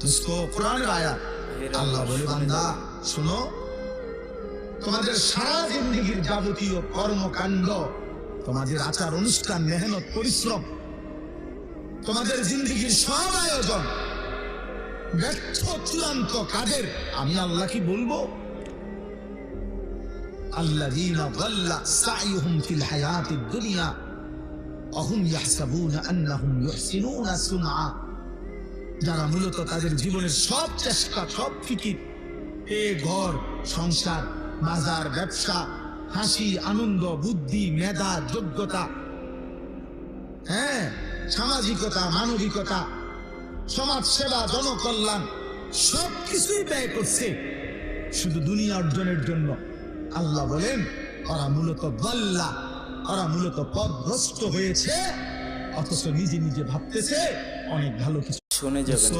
इसको कुरान आया আল্লাহ বলে বান্দা শুনো তোমাদের সারা জিন্দেগীর যাবতীয় কর্মকাণ্ড তোমাদের আচার অনুষ্ঠান মেহনত পরিশ্রম তোমাদের জিন্দেগীর সব আয়োজন ব্যর্থ চূড়ান্ত কাজের আমি আল্লাহ কি বলবো আল্লাযীনা যাল্লা সাইয়ুহুম ফিল হায়াতিদ দুনিয়া ওয়া হুম ইয়াহসাবুনা আন্নাহুম ইউহসিনুনা সুনআ যারা মূলত তাদের জীবনের সব চেষ্টা সব ফিকির ঘর সংসার বাজার ব্যবসা হাসি আনন্দ বুদ্ধি মেধা যোগ্যতা সামাজিকতা মানবিকতা সমাজ সেবা জনকল্যাণ সবকিছুই ব্যয় করছে শুধু দুনিয়া অর্জনের জন্য আল্লাহ বলেন ওরা মূলত বল্লা ওরা মূলত পথভ্রষ্ট হয়েছে অথচ নিজে নিজে ভাবতেছে অনেক ভালো কিছু শুনে যাবেন।